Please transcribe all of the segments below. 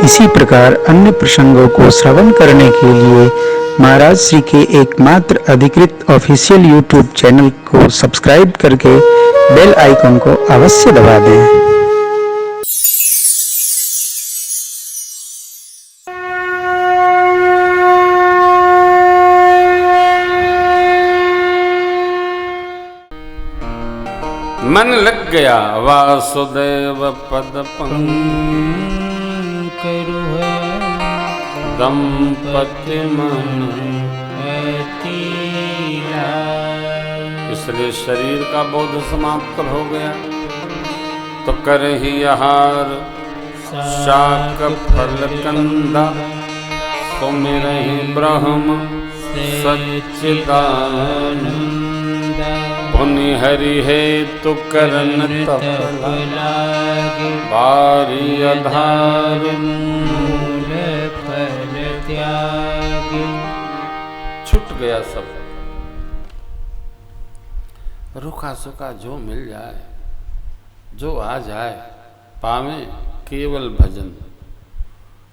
इसी प्रकार अन्य प्रसंगों को श्रवण करने के लिए महाराज श्री के एकमात्र अधिकृत ऑफिशियल यूट्यूब चैनल को सब्सक्राइब करके बेल आइकन को अवश्य दबा दें। मन लग गया वासुदेव पद पंकज दंपति मन अतीला। इसलिए शरीर का बोध समाप्त हो गया तो करहि आहार शाक फल कंदा सुमिरहि ब्रह्म सच्चिदानंद। पुनि हरि हेतु करन तप लागे बारी आधार मूल फल त्यागे। छूट गया सब, रुखा सुखा जो मिल जाए जो आ जाए पावे केवल भजन।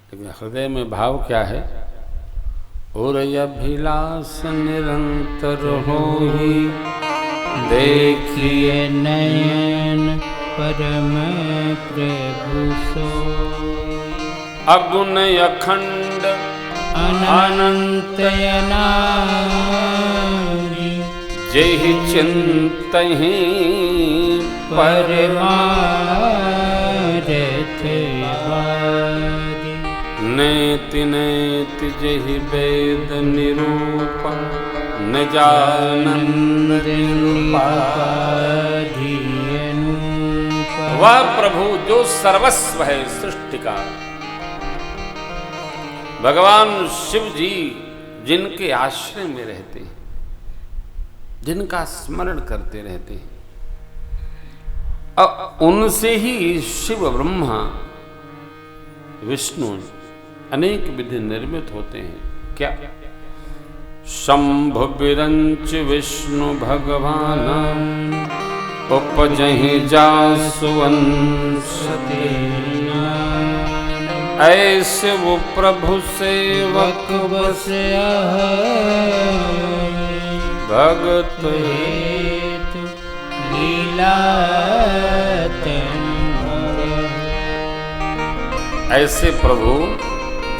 लेकिन हृदय में भाव क्या है? और अभिलाष निरंतर होई देखिए नयन परम प्रभु सोई। अगुण अखंड अनंत अनादि जेहि चिंतहि परमारथ वादी। नेति नेति जेहि वेद निरूप निजानंद वह प्रभु जो सर्वस्व है सृष्टि का। भगवान शिव जी जिनके आश्रय में रहते हैं, जिनका स्मरण करते रहते हैं, अब उनसे ही शिव ब्रह्मा विष्णु अनेक विधि निर्मित होते हैं। क्या? शंभु बिरंच विष्णु भगवान उपजहि जासुवंश। ऐसे वो प्रभु सेवक बस भगत हेतु लीला। ऐसे प्रभु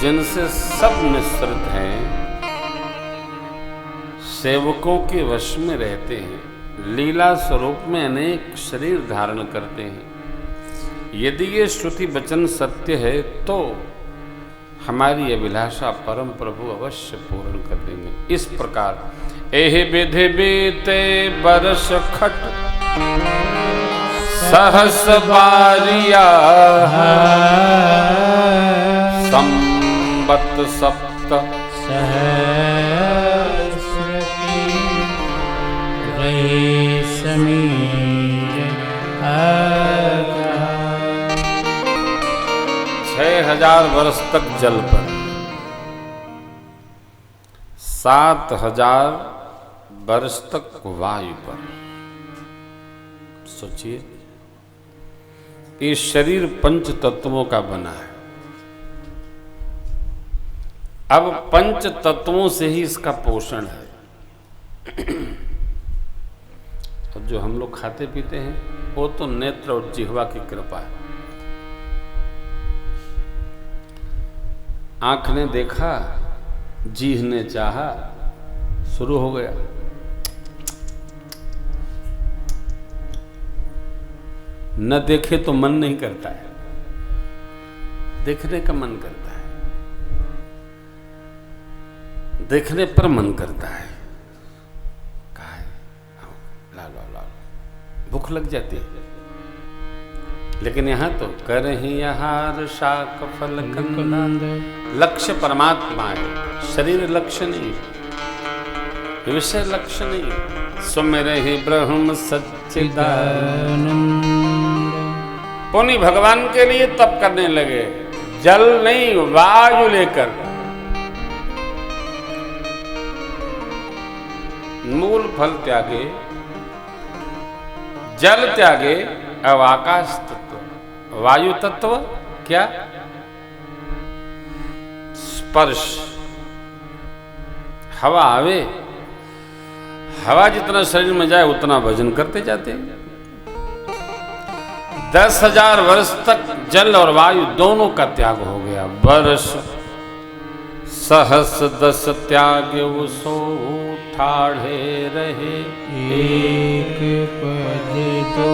जिनसे सब मिश्रित हैं, सेवकों के वश में रहते हैं, लीला स्वरूप में अनेक शरीर धारण करते हैं। यदि ये श्रुति वचन सत्य है तो हमारी अभिलाषा परम प्रभु अवश्य पूर्ण कर देंगे। इस प्रकार एहि विधि बीते बरस खट सहस बारिया संबत सप्त समीर 6000 वर्ष तक जल पर, 7000 वर्ष तक वायु पर। सोचिए, ये शरीर पंच तत्वों का बना है। अब पंच तत्वों से ही इसका पोषण है। और जो हम लोग खाते पीते हैं वो तो नेत्र और जिह्वा की कृपा है। आंख ने देखा, जीभ ने चाहा, शुरू हो गया। न देखे तो मन नहीं करता है, देखने का मन करता है, देखने पर मन करता है। कहा है ला लो ला लो, भूख लग जाती है। लेकिन यहाँ तो करहि आहार शाक फल कंद। लक्ष्य परमात्मा है, शरीर लक्ष्य नहीं, विषय लक्ष्य नहीं। सुमिरहि ब्रह्म सच्चिदानंद। पुनि भगवान के लिए तप करने लगे, जल नहीं वायु लेकर। मूल फल त्यागे, जल त्यागे, अब आकाश तत्व, वायु तत्व क्या स्पर्श, हवा आवे, हवा जितना शरीर में जाए उतना भजन करते जाते हैं। 10,000 वर्ष तक जल और वायु दोनों का त्याग हो गया। वर्ष सहस 10 त्याग सो ठाढ़े रहे, एक पद दो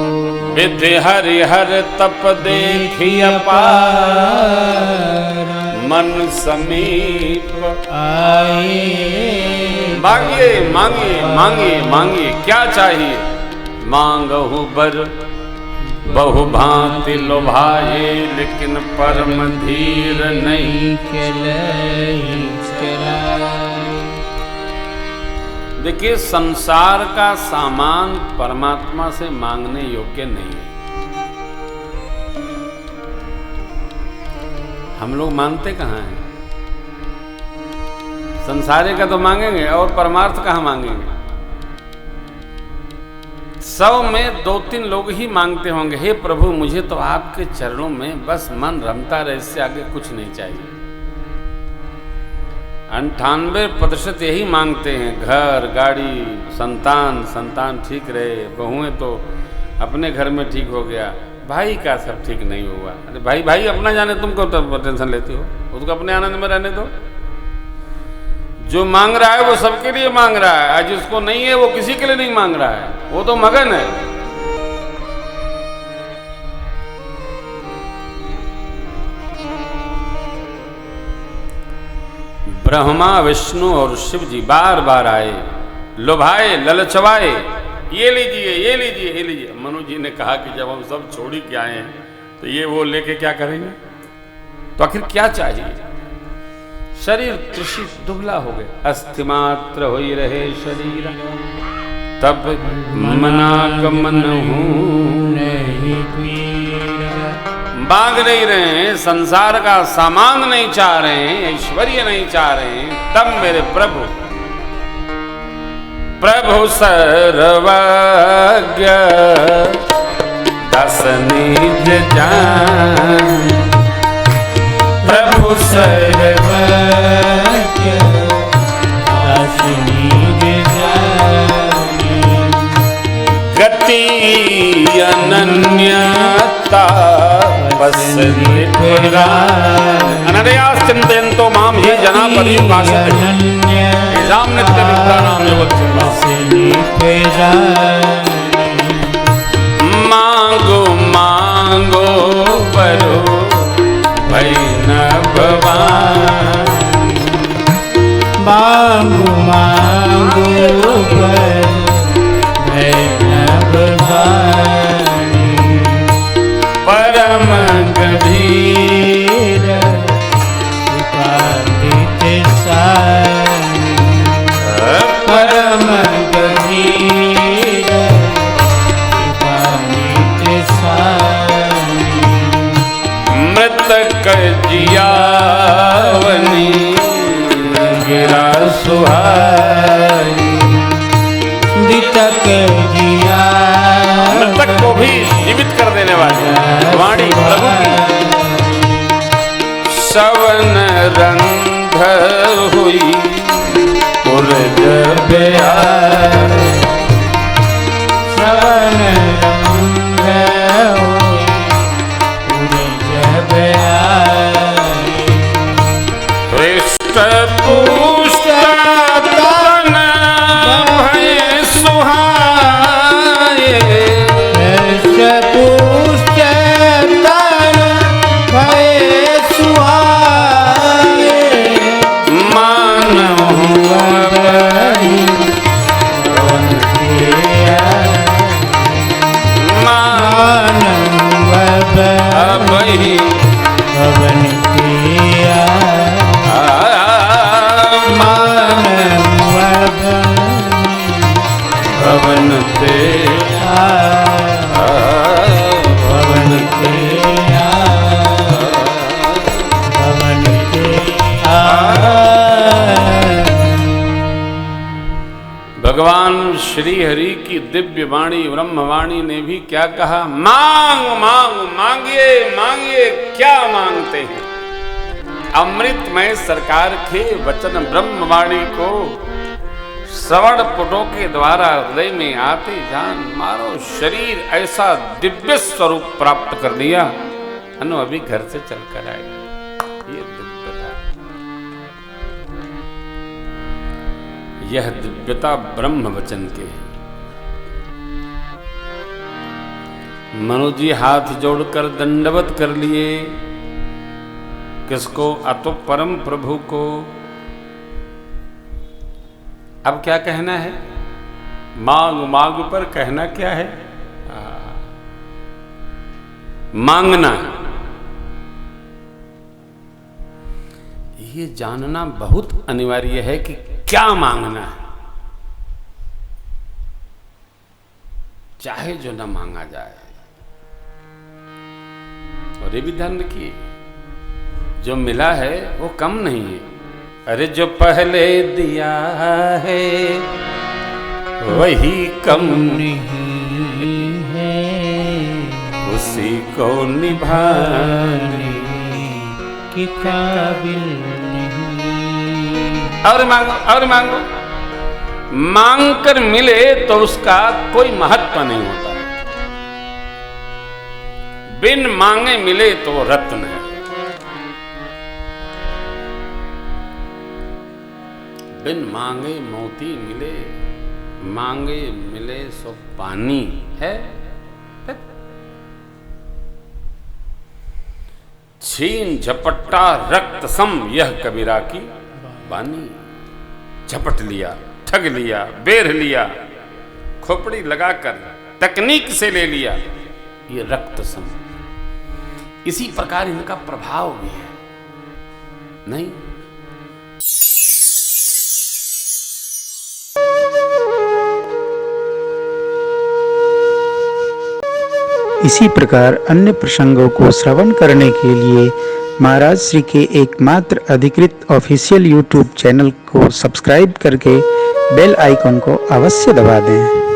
विधि हरिहर तप देखी अपार, मन समीप आए। मांगिए मांगिए मांगिए मांगिए, क्या चाहिए? मांगहु बर बहु भांति लोभाए, लेकिन परम धीर नहीं चलाई। देखिए, संसार का सामान परमात्मा से मांगने योग्य नहीं है। हम लोग मांगते कहाँ हैं? संसारी का तो मांगेंगे और परमार्थ कहाँ मांगेंगे? 100 में 2-3 लोग ही मांगते होंगे, हे प्रभु मुझे तो आपके चरणों में बस मन रमता रहे, इससे आगे कुछ नहीं चाहिए। 98% यही मांगते हैं, घर, गाड़ी, संतान ठीक रहे, बहुएं तो अपने घर में ठीक हो गया, भाई का सब ठीक नहीं हुआ। अरे भाई अपना जाने, तुमको तो टेंशन लेती हो, उसको अपने आनंद में रहने दो। जो मांग रहा है वो सबके लिए मांग रहा है, आज जिसको नहीं है वो किसी के लिए नहीं मांग रहा है, वो तो मगन है। ब्रह्मा, विष्णु और शिव जी बार बार आए, लुभाए, ललचवाए, ये लीजिए ये लीजिए ये लीजिए। मनु जी ने कहा कि जब हम सब छोड़ के आए हैं तो ये वो लेके क्या करेंगे? तो आखिर क्या चाहिए? शरीर त्रिषित दुबला हो गए, अस्थिमात्र हो ही रहे शरीर, तब मनागमन नहीं पीरा। मांग नहीं रहे हैं, संसार का सामान नहीं चाह रहे हैं, ऐश्वर्य नहीं चाह रहे हैं, तब मेरे प्रभु सर्वज्ञ दस निज जान, प्रभु सर्वज्ञ दस निज जानी। गति अनन्यता अनन्यास चिन्तयन्तो माम ही जना पर्युपासते, येषां नित्यविद्यानां योगक्षेमः। मांगो मांगो परो भई न भवान, मांगो मांगो पर भई न भवान। परम गंभीर कृपानित सानी, परम गंभीर कृपानित सानी। मृतक जियावनी गिरा सुहाई, मृतक जिया, मृतक को भी जीवित कर देने वाली वाणी प्रभु की। सवन रंध हुई पुरज ब्याह, सवन रंग हुई पुरज ब्याह। हृष्ट पुष्ट तन भय सुहाए, पुष्ट तन भय सुहाए। मानहु बड़ी पवन किया, मानव अबहि पवन किया, मानव भवन ते पवन किया, पवन किया। भगवान श्री हरि की दिव्य वाणी ब्रह्मवाणी ने भी क्या कहा? मांग मांग मांगिए मांगिए, क्या मांगते हैं? अमृतमय सरकार के वचन ब्रह्मवाणी को श्रवण पुटों के द्वारा हृदय में आते जान मारो शरीर ऐसा दिव्य स्वरूप प्राप्त कर लिया, अनु अभी घर से चलकर आए। ये दिव्यता, यह दिव्यता ब्रह्म वचन के है। मनु जी हाथ जोड़कर दंडवत कर लिए, किसको? अतो परम प्रभु को। अब क्या कहना है? मांग मांग पर कहना क्या है? मांगना। ये जानना बहुत अनिवार्य है कि क्या मांगना है, चाहे जो न मांगा जाए। और ये भी ध्यान रखिए, जो मिला है वो कम नहीं है। अरे जो पहले दिया है वही कम नहीं है, उसी को निभाने की काबिल नहीं। और मांगो और मांगो, मांग कर मिले तो उसका कोई महत्व नहीं होता। बिन मांगे मिले तो वो रत्न है। बिन मांगे मोती मिले, मांगे मिले सो पानी है। छीन झपट्टा रक्त सम यह कबीरा की बानी। झपट लिया, ठग लिया, बेर लिया, खोपड़ी लगाकर तकनीक से ले लिया, ये रक्त सम। इसी प्रकार इनका प्रभाव भी है, नहीं? इसी प्रकार अन्य प्रसंगों को श्रवण करने के लिए महाराज श्री के एकमात्र अधिकृत ऑफिशियल यूट्यूब चैनल को सब्सक्राइब करके बेल आइकन को अवश्य दबा दें।